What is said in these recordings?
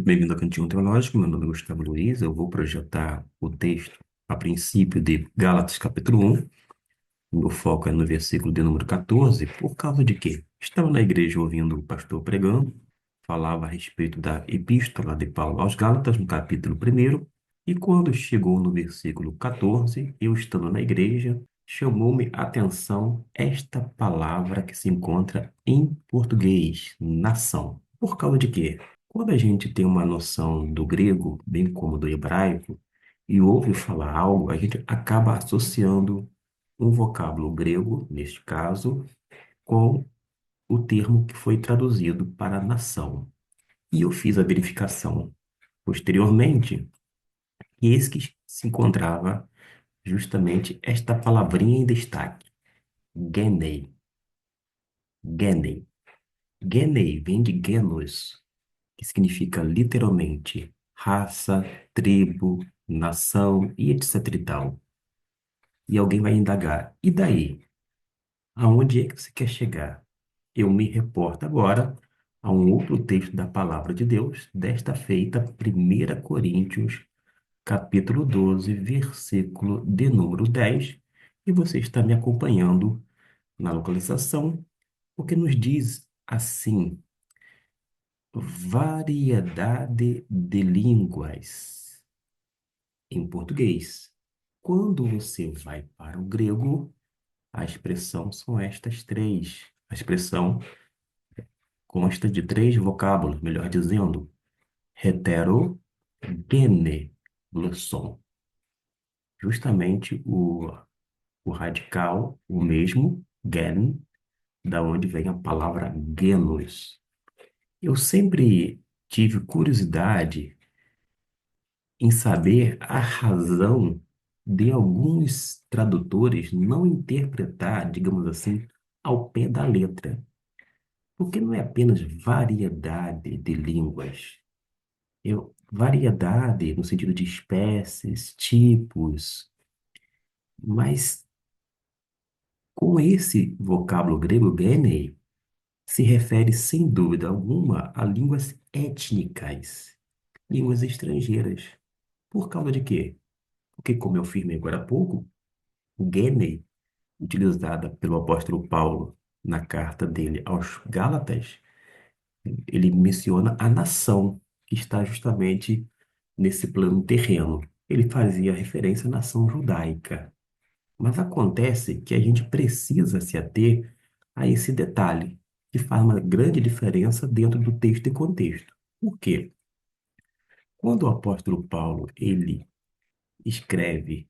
Bem-vindo ao Cantinho Teológico, meu nome é Gustavo Luiz, eu vou projetar o texto a princípio de Gálatas capítulo 1, o meu foco é no versículo de número 14, por causa de quê? Estava na igreja ouvindo o pastor pregando, falava a respeito da epístola de Paulo aos Gálatas, no capítulo 1, e quando chegou no versículo 14, eu estando na igreja, chamou-me a atenção esta palavra que se encontra em português, nação. Por causa de quê? Quando a gente tem uma noção do grego, bem como do hebraico, e ouve falar algo, a gente acaba associando um vocábulo grego, neste caso, com o termo que foi traduzido para nação. E eu fiz a verificação posteriormente, e eis que se encontrava justamente esta palavrinha em destaque, genei. Genei. Genei vem de genos, que significa literalmente raça, tribo, nação e etc e tal. E alguém vai indagar, e daí? Aonde é que você quer chegar? Eu me reporto agora a um outro texto da Palavra de Deus, desta feita, 1 Coríntios, capítulo 12, versículo de número 10, e você está me acompanhando na localização, porque nos diz assim: variedade de línguas em português. Quando você vai para o grego, a expressão são estas três. A expressão consta de três vocábulos, melhor dizendo, hetero, gene, glosson. Justamente o radical, o mesmo, gen, da onde vem a palavra genus. Eu sempre tive curiosidade em saber a razão de alguns tradutores não interpretar, digamos assim, ao pé da letra. Porque não é apenas variedade de línguas. Variedade no sentido de espécies, tipos, mas com esse vocábulo grego gene, se refere sem dúvida alguma a línguas étnicas, línguas estrangeiras. Por causa de quê? Porque, como eu afirmei agora há pouco, o gene, utilizada pelo apóstolo Paulo na carta dele aos Gálatas, ele menciona a nação que está justamente nesse plano terreno. Ele fazia referência à nação judaica. Mas acontece que a gente precisa se ater a esse detalhe, que faz uma grande diferença dentro do texto e contexto. Por quê? Quando o apóstolo Paulo ele escreve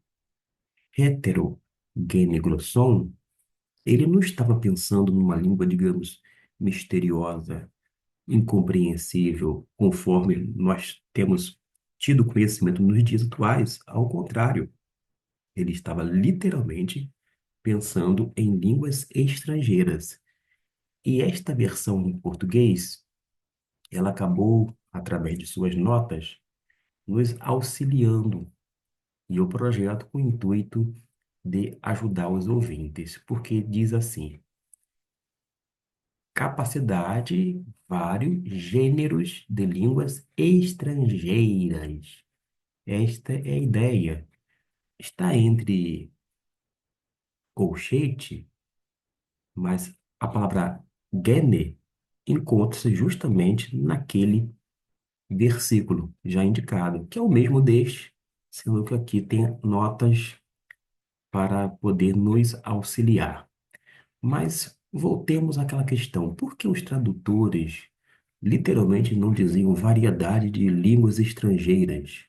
heterogeneglosson, ele não estava pensando numa língua, digamos, misteriosa, incompreensível, conforme nós temos tido conhecimento nos dias atuais. Ao contrário, ele estava literalmente pensando em línguas estrangeiras. E esta versão em português, ela acabou, através de suas notas, nos auxiliando. E o projeto com o intuito de ajudar os ouvintes, porque diz assim: capacidade, vários gêneros de línguas estrangeiras. Esta é a ideia. Está entre colchete, mas a palavra gene encontra-se justamente naquele versículo já indicado, que é o mesmo deste, sendo que aqui tem notas para poder nos auxiliar. Mas voltemos àquela questão: por que os tradutores literalmente não diziam variedade de línguas estrangeiras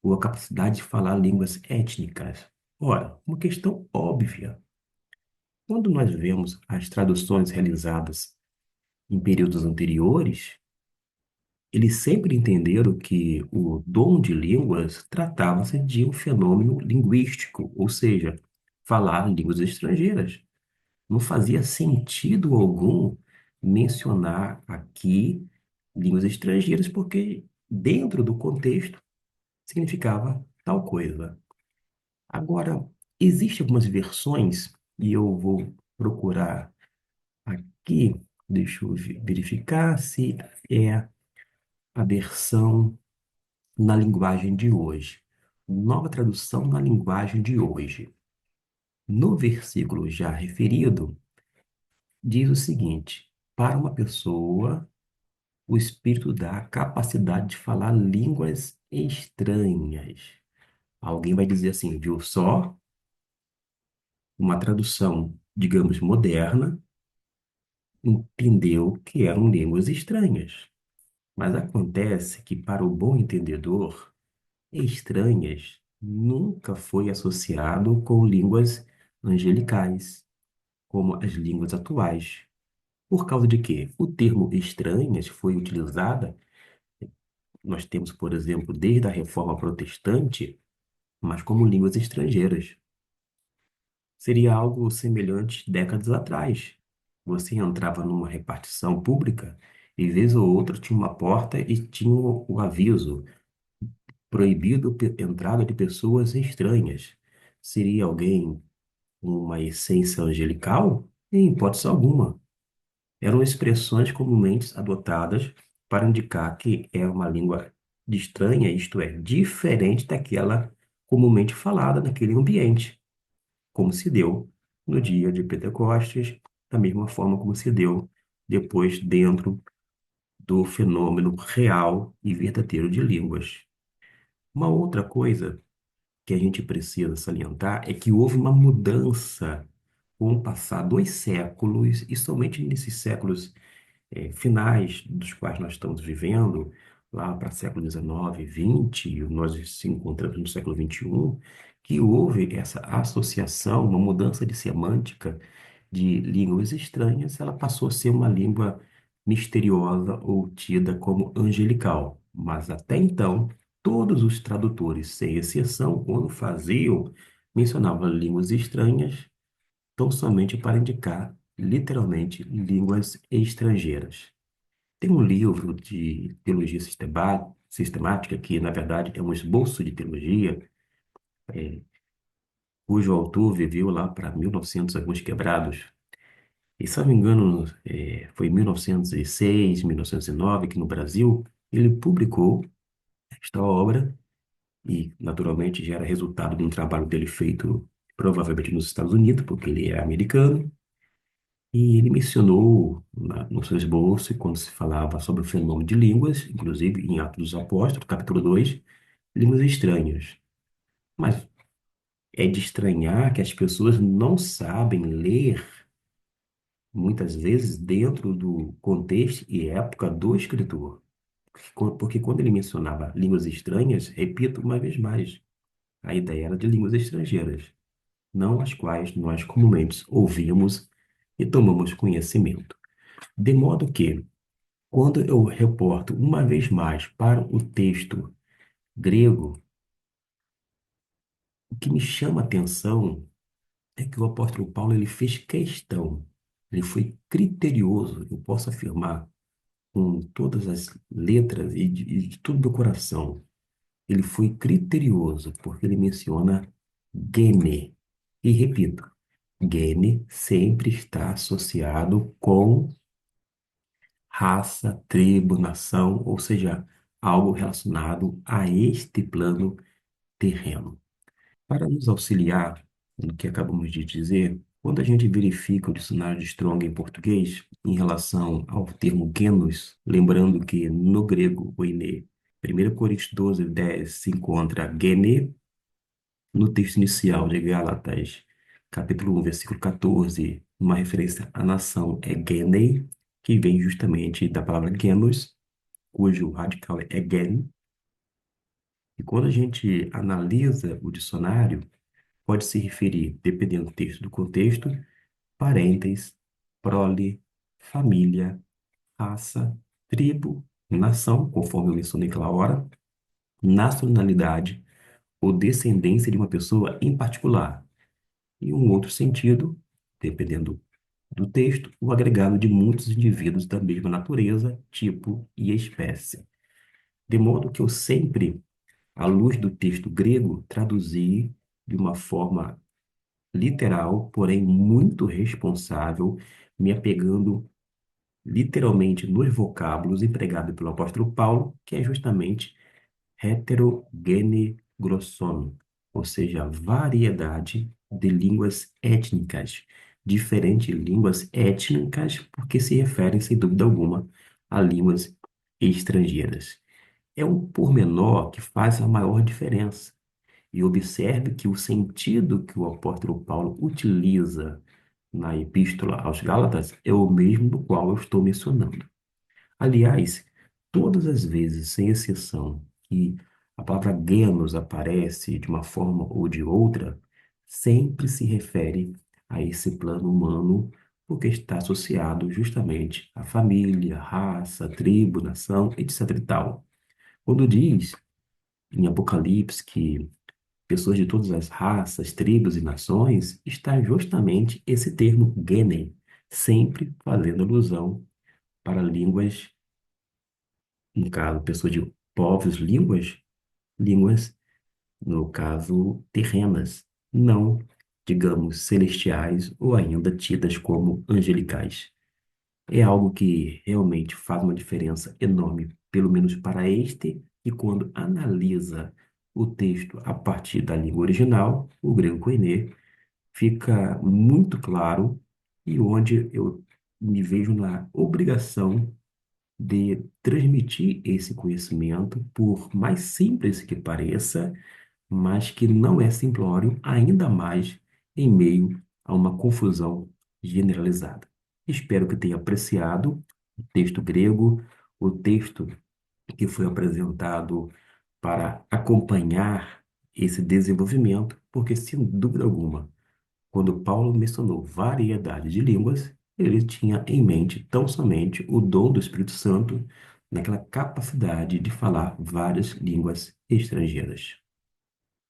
ou a capacidade de falar línguas étnicas? Ora, uma questão óbvia. Quando nós vemos as traduções realizadas em períodos anteriores, eles sempre entenderam que o dom de línguas tratava-se de um fenômeno linguístico, ou seja, falar línguas estrangeiras. Não fazia sentido algum mencionar aqui línguas estrangeiras, porque dentro do contexto significava tal coisa. Agora, existem algumas versões, e eu vou procurar aqui, deixa eu verificar se é. a versão na linguagem de hoje. Nova tradução na linguagem de hoje. No versículo já referido, diz o seguinte: para uma pessoa, o Espírito dá a capacidade de falar línguas estranhas. Alguém vai dizer assim, viu só? Uma tradução, digamos, moderna, entendeu que eram línguas estranhas. Mas acontece que, para o bom entendedor, estranhas nunca foi associado com línguas angelicais, como as línguas atuais. Por causa de quê? O termo estranhas foi utilizado, nós temos, por exemplo, desde a Reforma Protestante, mas como línguas estrangeiras. Seria algo semelhante décadas atrás. Você entrava numa repartição pública e, vez ou outra, tinha uma porta e tinha o aviso: proibido entrada de pessoas estranhas. Seria alguém com uma essência angelical? Em hipótese alguma. Eram expressões comumente adotadas para indicar que é uma língua de estranha, isto é, diferente daquela comumente falada naquele ambiente, como se deu no dia de Pentecostes, da mesma forma como se deu depois dentro do fenômeno real e verdadeiro de línguas. Uma outra coisa que a gente precisa salientar é que houve uma mudança com o passar dos séculos, e somente nesses séculos finais dos quais nós estamos vivendo, lá para o século XIX, XX, nós se encontramos no século XXI, que houve essa associação, uma mudança de semântica de línguas estranhas, ela passou a ser uma língua misteriosa ou tida como angelical. Mas até então, todos os tradutores, sem exceção, quando faziam, mencionavam línguas estranhas, tão somente para indicar, literalmente, línguas estrangeiras. Tem um livro de teologia sistemática, que, na verdade, é um esboço de teologia, cujo autor viveu lá para 1900 alguns quebrados. E, se não me engano, foi em 1906, 1909, que no Brasil ele publicou esta obra e, naturalmente, já era resultado de um trabalho dele feito provavelmente nos Estados Unidos, porque ele é americano. E ele mencionou no seu esboço, quando se falava sobre o fenômeno de línguas, inclusive em Atos dos Apóstolos, capítulo 2, línguas estranhas. Mas é de estranhar que as pessoas não sabem ler, muitas vezes, dentro do contexto e época do escritor. Porque quando ele mencionava línguas estranhas, repito uma vez mais, a ideia era de línguas estrangeiras, não as quais nós comumente ouvimos e tomamos conhecimento. De modo que, quando eu reporto uma vez mais para o texto grego, o que me chama a atenção é que o apóstolo Paulo ele fez questão, ele foi criterioso, eu posso afirmar com todas as letras e de todo o meu coração, ele foi criterioso porque ele menciona gene. E repito, gene sempre está associado com raça, tribo, nação, ou seja, algo relacionado a este plano terreno. Para nos auxiliar no que acabamos de dizer, quando a gente verifica o dicionário de Strong em português em relação ao termo genus, lembrando que no grego, oine, 1 Coríntios 12, 10 se encontra gene, no texto inicial de Gálatas, capítulo 1, versículo 14, uma referência à nação é genei, que vem justamente da palavra genus, cujo radical é gen. E quando a gente analisa o dicionário, pode se referir, dependendo do texto do contexto, parentes, prole, família, raça, tribo, nação, conforme eu mencionei aquela hora, nacionalidade ou descendência de uma pessoa em particular. E um outro sentido, dependendo do texto, o agregado de muitos indivíduos da mesma natureza, tipo e espécie. De modo que eu sempre, à luz do texto grego, traduzi de uma forma literal, porém muito responsável, me apegando literalmente nos vocábulos empregados pelo apóstolo Paulo, que é justamente heterogenegrossono, ou seja, variedade de línguas étnicas. Diferentes línguas étnicas, porque se referem, sem dúvida alguma, a línguas estrangeiras. É um pormenor que faz a maior diferença. E observe que o sentido que o apóstolo Paulo utiliza na Epístola aos Gálatas é o mesmo do qual eu estou mencionando. Aliás, todas as vezes, sem exceção, que a palavra gêmeos aparece de uma forma ou de outra, sempre se refere a esse plano humano, porque está associado justamente à família, raça, tribo, nação, etc. e tal. Quando diz em Apocalipse que pessoas de todas as raças, tribos e nações, está justamente esse termo gene, sempre fazendo alusão para línguas, no caso, pessoas de povos, línguas, no caso, terrenas, não, digamos, celestiais ou ainda tidas como angelicais. É algo que realmente faz uma diferença enorme, pelo menos para este, e quando analisa o texto a partir da língua original, o grego koiné, fica muito claro e onde eu me vejo na obrigação de transmitir esse conhecimento, por mais simples que pareça, mas que não é simplório, ainda mais em meio a uma confusão generalizada. Espero que tenha apreciado o texto grego, o texto que foi apresentado para acompanhar esse desenvolvimento, porque, sem dúvida alguma, quando Paulo mencionou variedade de línguas, ele tinha em mente tão somente o dom do Espírito Santo naquela capacidade de falar várias línguas estrangeiras.